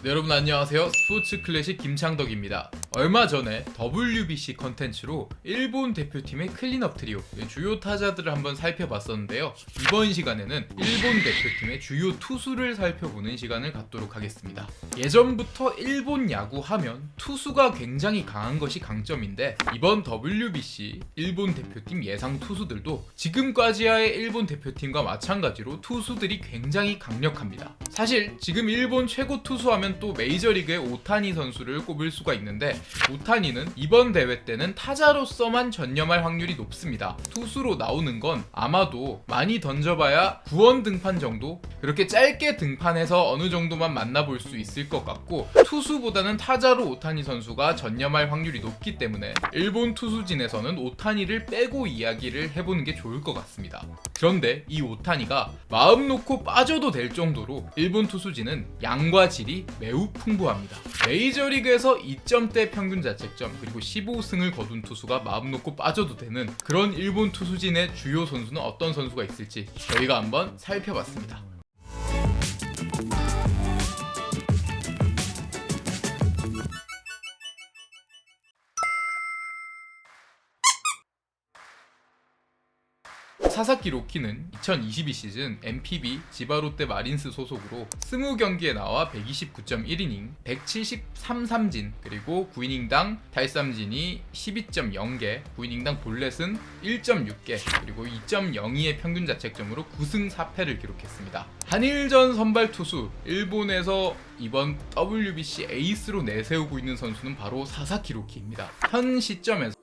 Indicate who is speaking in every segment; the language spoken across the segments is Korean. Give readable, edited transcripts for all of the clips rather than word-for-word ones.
Speaker 1: 네, 여러분 안녕하세요. 스포츠 클래식 김창덕입니다. 얼마 전에 WBC 컨텐츠로 일본 대표팀의 클린업 트리오, 주요 타자들을 한번 살펴봤었는데요. 이번 시간에는 일본 대표팀의 주요 투수를 살펴보는 시간을 갖도록 하겠습니다. 예전부터 일본 야구 하면 투수가 굉장히 강한 것이 강점인데, 이번 WBC 일본 대표팀 예상 투수들도 지금까지의 일본 대표팀과 마찬가지로 투수들이 굉장히 강력합니다. 사실 지금 일본 최고 투수하면 또 메이저리그의 오타니 선수를 꼽을 수가 있는데, 오타니는 이번 대회 때는 타자로서만 전념할 확률이 높습니다. 투수로 나오는 건 아마도 많이 던져봐야 9원 등판 정도? 그렇게 짧게 등판해서 어느 정도만 만나볼 수 있을 것 같고, 투수보다는 타자로 오타니 선수가 전념할 확률이 높기 때문에 일본 투수진에서는 오타니를 빼고 이야기를 해보는 게 좋을 것 같습니다. 그런데 이 오타니가 마음 놓고 빠져도 될 정도로 일본 투수진은 양과 질이 매우 풍부합니다. 메이저리그에서 2점대 평균 자책점 그리고 15승을 거둔 투수가 마음 놓고 빠져도 되는 그런 일본 투수진의 주요 선수는 어떤 선수가 있을지 저희가 한번 살펴봤습니다. 사사키 로키는 2022 시즌 NPB 지바롯데 마린스 소속으로 20경기에 나와 129.1이닝, 173삼진, 그리고 9이닝당 탈삼진이 12.0개, 9이닝당 볼넷은 1.6개, 그리고 2.02의 평균 자책점으로 9승 4패를 기록했습니다. 한일전 선발 투수, 일본에서 이번 WBC 에이스로 내세우고 있는 선수는 바로 사사키 로키입니다. 현 시점에서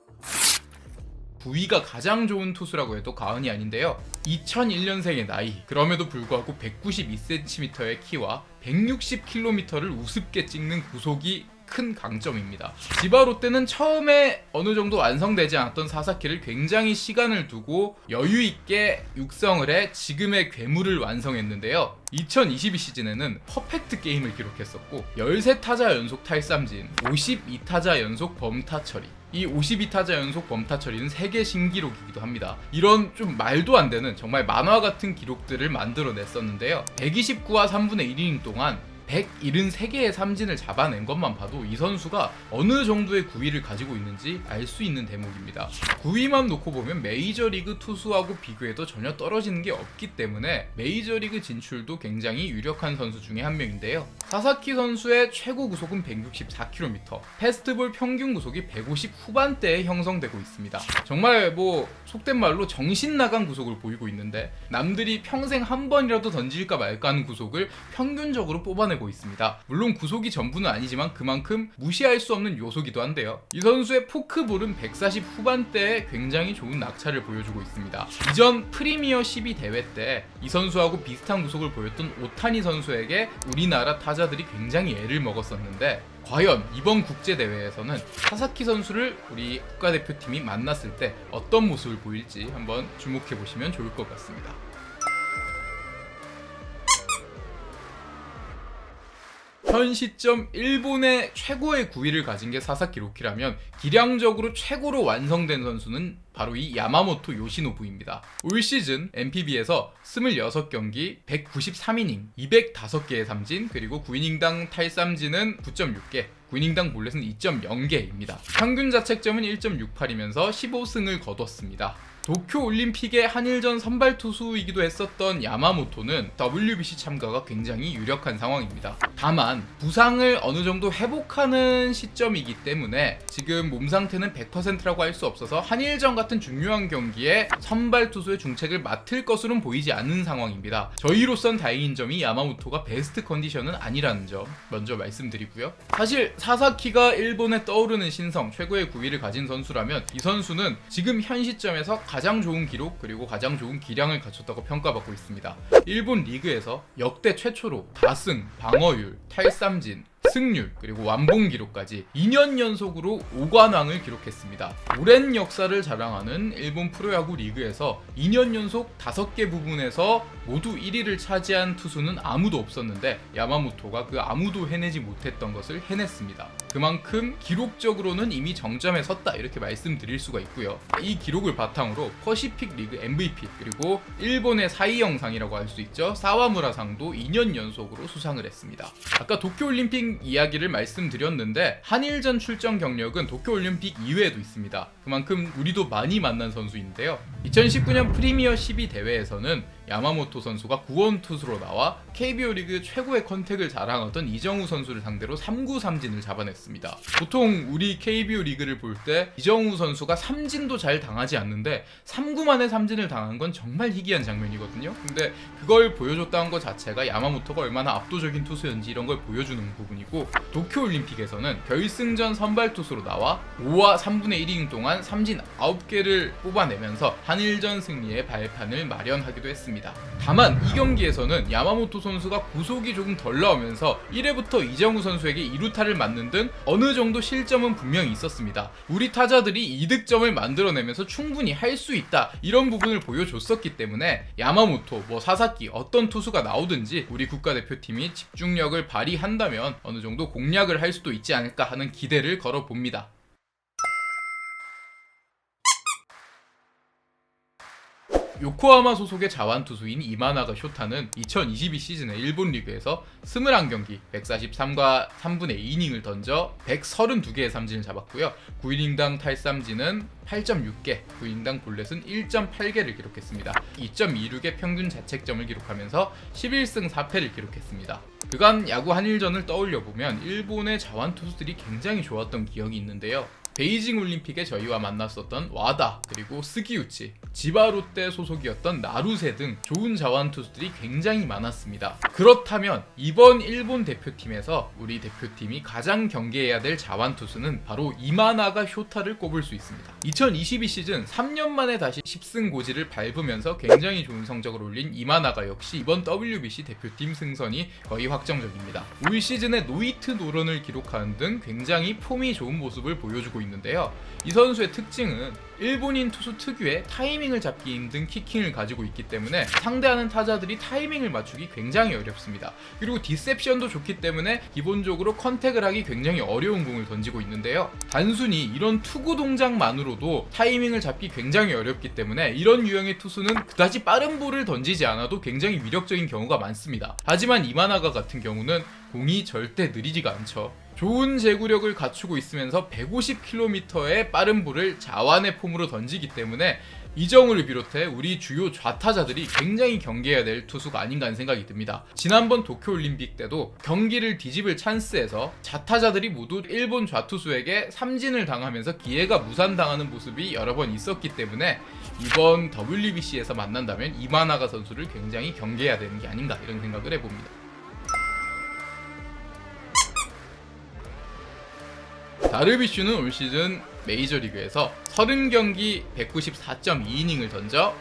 Speaker 1: 부위가 가장 좋은 투수라고 해도 과언이 아닌데요. 2001년생의 나이, 그럼에도 불구하고 192cm의 키와 160km를 우습게 찍는 구속이 큰 강점입니다. 지바 롯데는 처음에 어느 정도 완성되지 않았던 사사키를 굉장히 시간을 두고 여유 있게 육성을 해 지금의 괴물을 완성했는데요. 2022 시즌에는 퍼펙트 게임을 기록했었고, 13타자 연속 탈삼진, 52타자 연속 범타 처리, 이 52타자 연속 범타 처리는 세계 신기록이기도 합니다. 이런 좀 말도 안 되는 정말 만화 같은 기록들을 만들어냈었는데요. 129와 3분의 1이닝 동안 173개의 삼진을 잡아낸 것만 봐도 이 선수가 어느 정도의 구위를 가지고 있는지 알 수 있는 대목입니다. 구위만 놓고 보면 메이저리그 투수하고 비교해도 전혀 떨어지는 게 없기 때문에 메이저리그 진출도 굉장히 유력한 선수 중에 한 명인데요. 사사키 선수의 최고 구속은 164km, 패스트볼 평균 구속이 150 후반대에 형성되고 있습니다. 정말 속된 말로 정신 나간 구속을 보이고 있는데, 남들이 평생 한 번이라도 던질까 말까 하는 구속을 평균적으로 뽑아내고 있습니다. 물론 구속이 전부는 아니지만 그만큼 무시할 수 없는 요소기도 한데요. 이 선수의 포크볼은 140 후반대에 굉장히 좋은 낙차를 보여주고 있습니다. 이전 프리미어 12 대회 때 이 선수하고 비슷한 구속을 보였던 오타니 선수에게 우리나라 타자들이 굉장히 애를 먹었었는데, 과연 이번 국제대회에서는 사사키 선수를 우리 국가대표팀이 만났을 때 어떤 모습을 보일지 한번 주목해보시면 좋을 것 같습니다. 현 시점 일본의 최고의 구위를 가진 게 사사키 로키라면, 기량적으로 최고로 완성된 선수는 바로 이 야마모토 요시노부입니다. 올 시즌 NPB에서 26경기 193이닝 205개의 삼진, 그리고 9이닝당 탈삼진은 9.6개, 9이닝당 볼넷은 2.0개입니다. 평균 자책점은 1.68이면서 15승을 거뒀습니다. 도쿄올림픽의 한일전 선발 투수이기도 했었던 야마모토는 WBC 참가가 굉장히 유력한 상황입니다. 다만 부상을 어느 정도 회복하는 시점이기 때문에 지금 몸 상태는 100%라고 할 수 없어서 한일전 같은 중요한 경기에 선발 투수의 중책을 맡을 것으로는 보이지 않는 상황입니다. 저희로선 다행인 점이 야마모토가 베스트 컨디션은 아니라는 점 먼저 말씀드리고요. 사실 사사키가 일본에 떠오르는 신성, 최고의 구위를 가진 선수라면 이 선수는 지금 현 시점에서 가장 좋은 기록 그리고 가장 좋은 기량을 갖췄다고 평가받고 있습니다. 일본 리그에서 역대 최초로 다승, 방어율, 탈삼진, 승률, 그리고 완봉 기록까지 2년 연속으로 5관왕을 기록했습니다. 오랜 역사를 자랑하는 일본 프로야구 리그에서 2년 연속 5개 부분에서 모두 1위를 차지한 투수는 아무도 없었는데 야마모토가 그 아무도 해내지 못했던 것을 해냈습니다. 그만큼 기록적으로는 이미 정점에 섰다 이렇게 말씀드릴 수가 있고요. 이 기록을 바탕으로 퍼시픽 리그 MVP 그리고 일본의 사이영상이라고 할 수 있죠. 사와무라상도 2년 연속으로 수상을 했습니다. 아까 도쿄올림픽 이야기를 말씀드렸는데 한일전 출전 경력은 도쿄올림픽 이외에도 있습니다. 그만큼 우리도 많이 만난 선수인데요. 2019년 프리미어 12 대회에서는 야마모토 선수가 구원 투수로 나와 KBO 리그 최고의 컨택을 자랑하던 이정우 선수를 상대로 3구 삼진을 잡아냈습니다. 보통 우리 KBO 리그를 볼 때 이정우 선수가 삼진도 잘 당하지 않는데 3구 만에 삼진을 당한 건 정말 희귀한 장면이거든요. 근데 그걸 보여줬다는 것 자체가 야마모토가 얼마나 압도적인 투수였는지 이런 걸 보여주는 부분이고, 도쿄올림픽에서는 결승전 선발 투수로 나와 5와 3분의 1이닝 동안 삼진 9개를 뽑아내면서 한일전 승리의 발판을 마련하기도 했습니다. 다만 이 경기에서는 야마모토 선수가 구속이 조금 덜 나오면서 1회부터 이정우 선수에게 2루타를 맞는 등 어느 정도 실점은 분명히 있었습니다. 우리 타자들이 이득점을 만들어내면서 충분히 할 수 있다 이런 부분을 보여줬었기 때문에 야마모토, 사사키 어떤 투수가 나오든지 우리 국가대표팀이 집중력을 발휘한다면 어느 정도 공략을 할 수도 있지 않을까 하는 기대를 걸어봅니다. 요코하마 소속의 자완투수인 이마나가 쇼타는 2022 시즌에 일본 리그에서 21경기 143과 3분의 2이닝을 던져 132개의 삼진을 잡았고요. 9이닝당 탈삼진은 8.6개, 9이닝당 볼넷은 1.8개를 기록했습니다. 2.26의 평균 자책점을 기록하면서 11승 4패를 기록했습니다. 그간 야구 한일전을 떠올려보면 일본의 자완투수들이 굉장히 좋았던 기억이 있는데요. 베이징 올림픽에 저희와 만났었던 와다, 그리고 스기우치, 지바롯데 소속이었던 나루세 등 좋은 자완 투수들이 굉장히 많았습니다. 그렇다면 이번 일본 대표팀에서 우리 대표팀이 가장 경계해야 될 자완 투수는 바로 이마나가 쇼타를 꼽을 수 있습니다. 2022 시즌 3년 만에 다시 10승 고지를 밟으면서 굉장히 좋은 성적을 올린 이마나가 역시 이번 WBC 대표팀 승선이 거의 확정적입니다. 올 시즌에 노히트 노런을 기록하는 등 굉장히 폼이 좋은 모습을 보여주고 있는데요. 이 선수의 특징은 일본인 투수 특유의 타이밍을 잡기 힘든 키킹을 가지고 있기 때문에 상대하는 타자들이 타이밍을 맞추기 굉장히 어렵습니다. 그리고 디셉션도 좋기 때문에 기본적으로 컨택을 하기 굉장히 어려운 공을 던지고 있는데요. 단순히 이런 투구 동작만으로도 타이밍을 잡기 굉장히 어렵기 때문에 이런 유형의 투수는 그다지 빠른 볼을 던지지 않아도 굉장히 위력적인 경우가 많습니다. 하지만 이마나가 같은 경우는 공이 절대 느리지가 않죠. 좋은 제구력을 갖추고 있으면서 150km의 빠른 볼을 자완의 폼으로 던지기 때문에 이정우를 비롯해 우리 주요 좌타자들이 굉장히 경계해야 될 투수가 아닌가 하는 생각이 듭니다. 지난번 도쿄올림픽 때도 경기를 뒤집을 찬스에서 좌타자들이 모두 일본 좌투수에게 삼진을 당하면서 기회가 무산당하는 모습이 여러 번 있었기 때문에 이번 WBC에서 만난다면 이마나가 선수를 굉장히 경계해야 되는 게 아닌가 이런 생각을 해봅니다. 다르비슈는 올 시즌 메이저리그에서 30경기 194.2이닝을 던져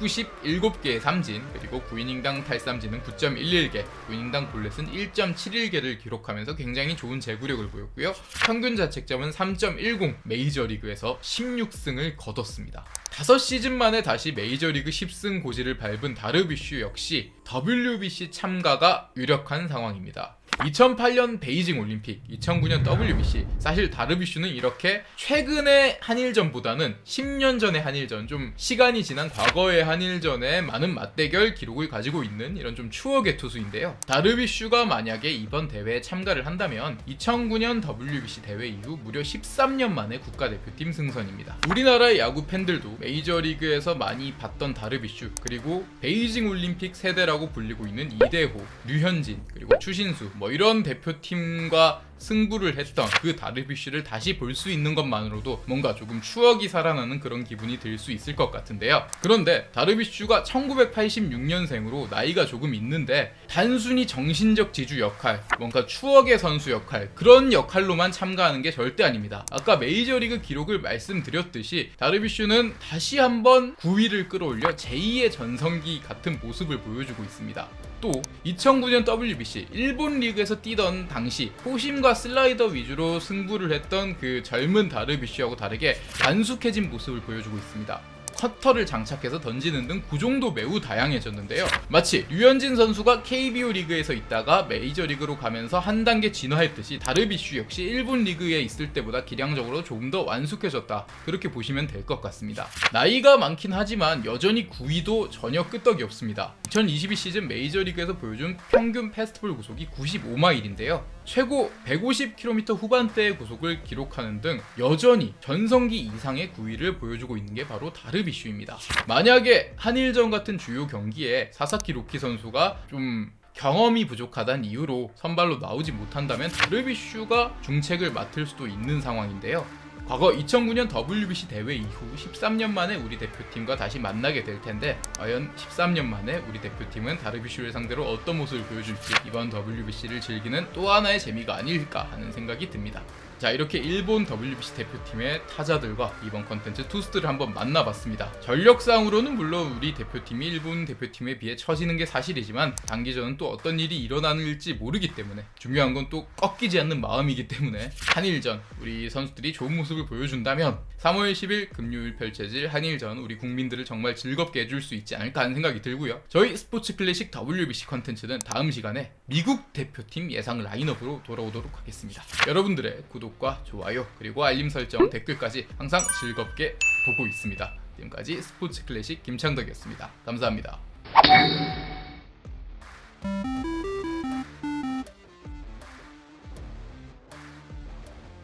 Speaker 1: 197개의 삼진, 그리고 9이닝당 탈삼진은 9.11개, 9이닝당 볼넷은 1.71개를 기록하면서 굉장히 좋은 제구력을 보였고요. 평균 자책점은 3.10, 메이저리그에서 16승을 거뒀습니다. 5시즌 만에 다시 메이저리그 10승 고지를 밟은 다르비슈 역시 WBC 참가가 유력한 상황입니다. 2008년 베이징 올림픽, 2009년 WBC, 사실 다르비슈는 이렇게 최근의 한일전보다는 10년 전의 한일전, 좀 시간이 지난 과거의 한일전에 많은 맞대결 기록을 가지고 있는 이런 좀 추억의 투수인데요. 다르비슈가 만약에 이번 대회에 참가를 한다면 2009년 WBC 대회 이후 무려 13년 만에 국가대표팀 승선입니다. 우리나라의 야구 팬들도 메이저리그에서 많이 봤던 다르비슈, 그리고 베이징 올림픽 세대라고 불리고 있는 이대호, 류현진, 그리고 추신수, 이런 대표팀과 승부를 했던 그 다르비슈를 다시 볼 수 있는 것만으로도 뭔가 조금 추억이 살아나는 그런 기분이 들 수 있을 것 같은데요. 그런데 다르비슈가 1986년생으로 나이가 조금 있는데 단순히 정신적 지주 역할, 뭔가 추억의 선수 역할, 그런 역할로만 참가하는 게 절대 아닙니다. 아까 메이저리그 기록을 말씀드렸듯이 다르비슈는 다시 한번 9위를 끌어올려 제2의 전성기 같은 모습을 보여주고 있습니다. 또 2009년 WBC 일본 리그에서 뛰던 당시 포심과 슬라이더 위주로 승부를 했던 그 젊은 다르비쉬하고 다르게 완숙해진 모습을 보여주고 있습니다. 커터를 장착해서 던지는 등 구종도 매우 다양해졌는데요. 마치 류현진 선수가 KBO 리그에서 있다가 메이저리그로 가면서 한 단계 진화했듯이 다르비쉬 역시 일본 리그에 있을 때보다 기량적으로 조금 더 완숙해졌다, 그렇게 보시면 될 것 같습니다. 나이가 많긴 하지만 여전히 구위도 전혀 끄떡이 없습니다. 2022 시즌 메이저리그에서 보여준 평균 패스트볼 구속이 95마일인데요. 최고 150km 후반대의 구속을 기록하는 등 여전히 전성기 이상의 구위를 보여주고 있는 게 바로 다르비쉬입니다. 만약에 한일전 같은 주요 경기에 사사키 로키 선수가 좀 경험이 부족하다는 이유로 선발로 나오지 못한다면 다르비쉬가 중책을 맡을 수도 있는 상황인데요. 과거 2009년 WBC 대회 이후 13년 만에 우리 대표팀과 다시 만나게 될 텐데, 과연 13년 만에 우리 대표팀은 다르비쉬를 상대로 어떤 모습을 보여줄지 이번 WBC를 즐기는 또 하나의 재미가 아닐까 하는 생각이 듭니다. 자, 이렇게 일본 WBC 대표팀의 타자들과 이번 컨텐츠 투수들을 한번 만나봤습니다. 전력상으로는 물론 우리 대표팀이 일본 대표팀에 비해 처지는 게 사실이지만 단기전은 또 어떤 일이 일어나는지 모르기 때문에, 중요한 건 또 꺾이지 않는 마음이기 때문에 한일전 우리 선수들이 좋은 모습을 보여준다면 3월 10일 금요일 펼쳐질 한일전 우리 국민들을 정말 즐겁게 해줄 수 있지 않을까 하는 생각이 들고요. 저희 스포츠 클래식 WBC 컨텐츠는 다음 시간에 미국 대표팀 예상 라인업으로 돌아오도록 하겠습니다. 여러분들의 구독과 좋아요 그리고 알림 설정, 댓글까지 항상 즐겁게 보고 있습니다. 지금까지 스포츠 클래식 김창덕이었습니다. 감사합니다.